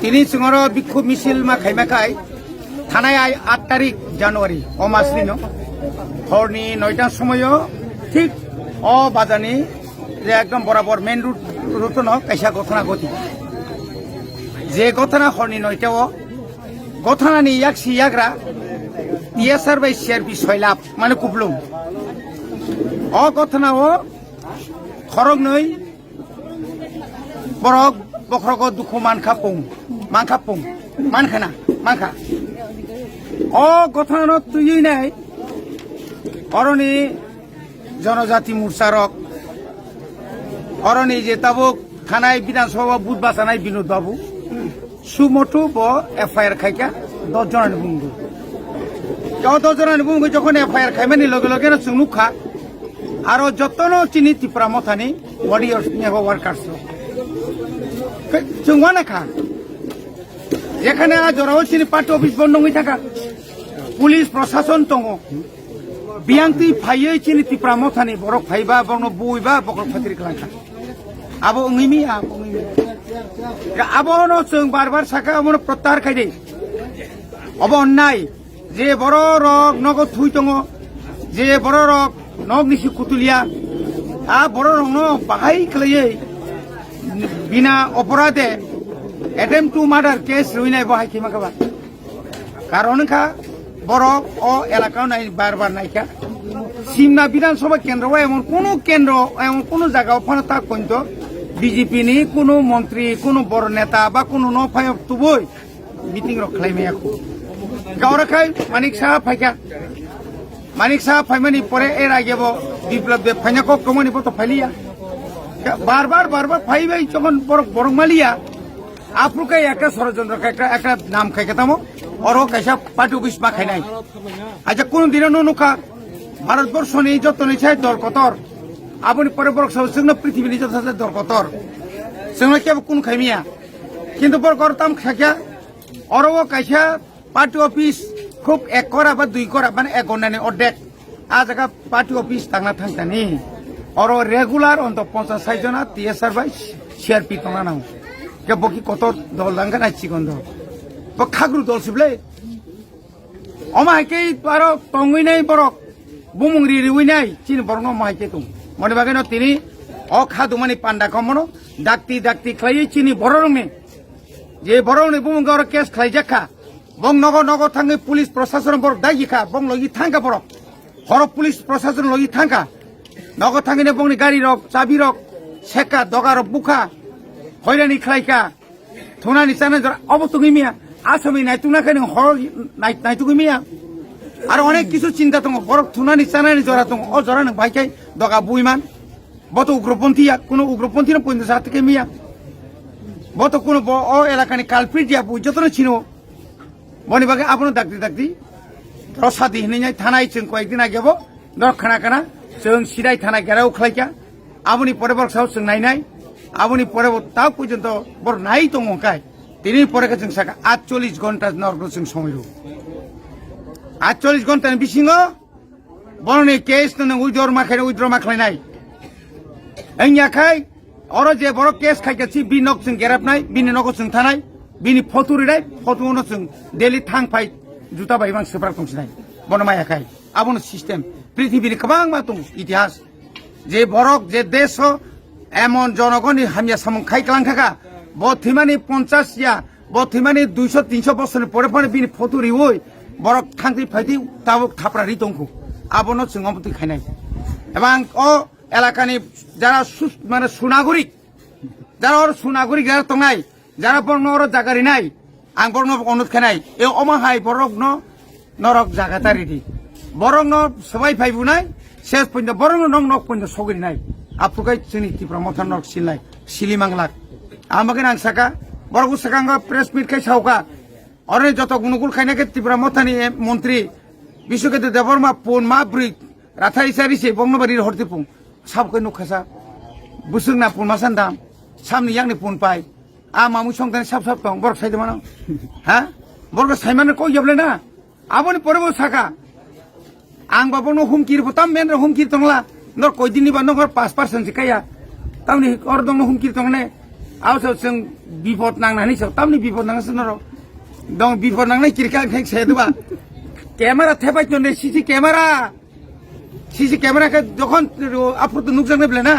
তিনি সিংহর বিক্ষোভ মিছিল মা খাইমাখাই থানায় 8 তারিখ জানুয়ারি অমাসলিন হরনি 9টার সময় ঠিক বাজানি যে একদম বরাবর মেন রুট কাইসা ঘটনা ঘটি যে ঘটনা হরনি 9টাও ঘটনানি ইয়াক সিয়াগ্রা টিএসআর বাই সিআরপি 6 লাখ মানে কুপলুম ঘটনাও খরগ নই বরক বখরক দুঃখ মানখানা ঘটনা তুই নাই অরণি জনজাতি মোর্চারক অরণি যে তাবুক থানায় বিধানসভা বুথ বাঁচানায় বিনোদ বাবু সুমটু এফআইআর খাইকা 10 জনের বুঙ্গু 10 জনের বুঙ্গু যখন এফআইআর খাইমানি লগে লগে চুনুখা আর যতন চিনি ত্রিপুরা মথানি ওয়ারিয়র্স ওয়ার্কার্স চুঙ্গানাখা যেখানে জরাও চিনি পার্টি অফিস বন্ধ হয়ে থাকা পুলিশ প্রশাসন দङ বিয়াংতি ফাইयै চিনি ত্রিপুরা মথানি বরক ফাইবা বর্ণ বইবা বকর ফাতির খালাंखा আবো ngimiया আবনো जों बार साखा अमनो प्रत्याहार खायदे अब अन्नाय जे बर रक नग थुइ दङ जे बर रक नग निसि कुतुलिया बर रक न बाहाय खलायै बिना अपराधे एटेम्प टू मार्डार केस रुइनाय बाहाय खिमाखाबा कारण खा बरक एलाकाव नाय बार नायखा सिमना विधानसभा केंद्र एमन कोनो जायगायाव फानता कइन्त बीजेपी नि कोनो मंत्री कोनो बड़ नेता बा कोनो न फायक तुबय मिटिंग रखलायमायाखौ गावराखाय मानिक साहा फायका मानिक साहा फायमानि परे एर आगेबो बिप्लब दे फायनाको कमानि बतो फायलिया बार बार फायबाय যখন बरमालिया आफुका একটা ষড়যন্ত্র একটা নাম খাইকাতামো और कैसा पार्टी ऑफिस मा खाई अच्छा कोन दिन नुखा भारतवर्षनि जतनि छाय दल कतर आबनि परे बरक जोंनो पृथ्वीनि जत दल कतर जोंनो केबो कोन खाइमिया किन्तु बर करताम खाखिया और कैसा पार्टी ऑफिस खूब 1 करा बा 2 करा माने 1 घन्टानि अर्धेक आ जगह पार्टी ऑफिस थांतानि और रेगुलर अंत 50-60 जना टीएसआर बाय सीआरपी तंगानाव के बकी कत दल दांगा नाचिगन्द खाग्रु दल सिबले अमायके बारो तंगैनाय बरक बुमुंग्रि रिवैनाय चिन बरनो मायके दं मने बागैनो तिनि खादुमानि पान्डा कमनो दाक्ति खलायै चिनि बररंनि जे बररंनि बुमुंगाव केस खलायजाखा बं नग थाङै पुलिस प्रशासन बर दागिखा बं लगी थांगा बरक हर पुलिस प्रशासन लगी थांगा नग थाङैनो बंनि गाड़ी रक चाबि रक सेका दगा रक बुखा हयरानि खलायका थुनानि चाना जरा अबतुगिमिया आसामी नायतुनाखाय हर नायतुगिमिया और अनेक किछु चिंता दङ बरक थुनानि चानानि जरा दङ जरा नों बायखाय दगा बुइमान बत उग्रपन्थीया कोनो उग्रपन्थीनो पइनो जातके मिया बत कोनो एलाकानि कालप्रिट या बुइ जतनो छिनो बनि बागे आपनो दाक्ति रसादी हिनाय थानाय जों कयदिन आगेबो दरखाना जों सिदाय थाना गेराव खलायका आबनि परे बरक साव जों नायनाय आबनि परे ता पर्यन्त बर नाय दङखाय दिनै परेखौ जों साखा 48 घन्टा नरगो जों समय 48 ঘন্টাनि बिसिङाव बर'नि केस नों उइद्र माखायनाय आखाय अर जे बर' केस खायगासि बि नक जों गेराबनाय बिनि न'खौ जों थानाय बिनि फट' रिनाय फट'आवनो जों डेलि थांफाय जुता बायबां सोब्रा दंसिनाय बन मायाखाय आबनो सिस्टेम पृथिबीनि गोबां मा दं इतिहास जे बरक जे देश एमन जनगणनि हामिया सामं खायख्लां थाखा बथिमानि 50 या बथिमानि 200-300 বছরের পরে পরে বিনি ফটো রিওই বরক থাংতি ফাইতি তাবক থাপড়ারি দंखौ আবনো जों অমতি খাইনাय এবং ও এলাকানি যারা মানে সুনাগরিক যারা ওর সুনাগরিক যারা তংনাই যারা বর্ণ ওর জাগারি নাই আং বর্ণ অনুরোধ খাইনাय এ অমাহাই বরক নরক জাগাতারি দি বরং ন সবাই ফাইবুনাই শেষ পর্যন্ত বরং নং নক পর্যন্ত সগরিনাই আপুকাই जोंनि ত্রিপুরা মথান নরক সিলনাय সিলিমাংলাক আমাকে নাং সাকা বরগু সাকাঙ্গা প্রেস মিট খাই সাউকা অরে যত গুণগুল খাইনাকে ত্রিপুরা মথানি মন্ত্রী বিশ্বকেতু দেববর্মা পুন মা ব্রি রাথা ইসারিসে বংনবাড়ির হরতিপুং সাবকে নুখাসা বুসুংনা পুন মাসান্দাম সামনি यांनि पुन पाय आ मामु संतान साब दं बरक साइदमान हा बरक साइमान कय जबले ना आबनि परबो साका आं बाबनो हुमकिर बताम मेन हुमकिर तंगला नर कयदिननि बा नगर 5% सिकाया तामनि और दं हुमकिर तंगने आवसो जों बिपद नांनानै सो तामनि बिपद नांगासो नर दं बिपद नांनाय किरका खेक सेदबा ক্যামেরা থেপাই তো সিসি ক্যামেরা কে যখন আপনি নুকসান নেবলে না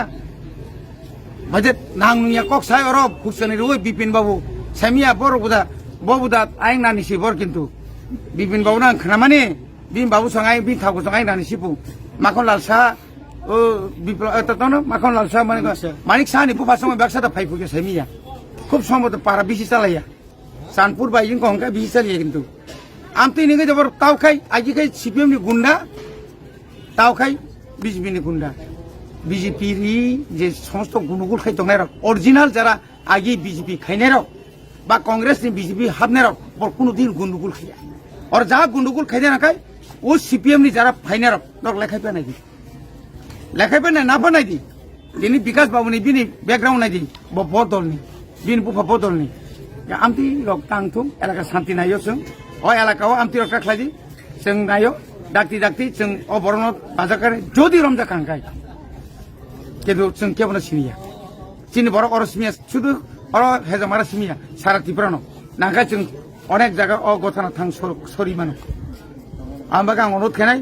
বাজে নাং নুয়া কক সাই অর ফুকসানি রই বিপিন বাবু সামিয়া বড় ববুদা আইং নানিসি বর কিন্তু বিপিন বাবু না খানামানি বিন বাবু সঙ্গাই বিন থাকু সঙ্গাই নানিসি পু মাখন লালসা ও বিপ্লব ততনো মাখন লালসা মানিক সাহানি পুফা সময় ব্যবসাটা ফাইফুকে সামিয়া খুব সম্ভবত পারা বেশি চালাইয়া চানপুর বাইজিং কহংকা বেশি চালিয়ে কিন্তু আমতি নিগে জবর তাওখাই আজিখাই সিপিএম नि गुंडा তাওখাই বিজেপি नि गुंडा বিজেপি রি যে সমস্ত গুণগুল খাই দংনাই রক অরিজিনাল যারা আগে বিজেপি খাইনাই রক বা কংগ্রেস नि বিজেপি হাবনাই রক বর কোনদিন গুণগুল খাইয়া আর যা গুণগুল খাইদে নাকাই ও সিপিএম नि যারা ফাইনাই রক নক লেখাইপে নাই দি লেখাইপে না বানাই দি দিনি বিকাশ বাবুনি বিনি ব্যাকগ্রাউন্ড নাই দি বদলনি বিন বুফা বদলনি আমতি রক তাংথুম এলাকা শান্তি নাইयो जों ও এলাকাও আমতি রক্ষা খাইদি जों नायो डाक्ति जों अबरन बाजाकर যদি রমজা কাঙ্কাই কিন্তু जों কেবল সিমিয়া চিনি বড় অরসমিয়া শুধু অর হেজামারা সিমিয়া সারা ত্রিপুরানো নাঙ্কা जों অনেক জায়গা অগথানা থাং সরিমানো আমবাকে আং অনুরোধ খাইনাই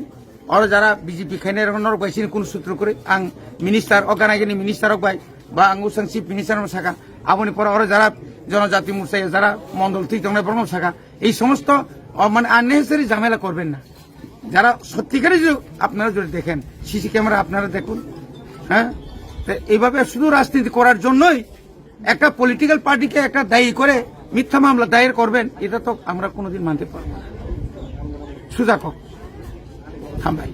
আর যারা বিজেপি খাইনাই রকম বাইসিনি কোন সূত্র করে আং মিনিস্টার অগানাইগিনি মিনিস্টার বাই বা আং উসাং চিফ মিনিস্টার সাকা আপনি পরে আর যারা জনজাতি মোর্চায় যারা মন্ডল ঠিক তংনাই বর্ণ সাকা এই সমস্ত মানে আননেসেসারি ঝামেলা করবেন না যারা সত্যিকারই আপনারা যদি দেখেন সিসি ক্যামেরা আপনারা দেখুন হ্যাঁ এইভাবে শুধু রাজনীতি করার জন্যই একটা পলিটিক্যাল পার্টিকে একটা দায়ী করে মিথ্যা মামলা দায়ের করবেন এটা তো আমরা কোনোদিন মানতে পারবো না সুজা থাম ভাই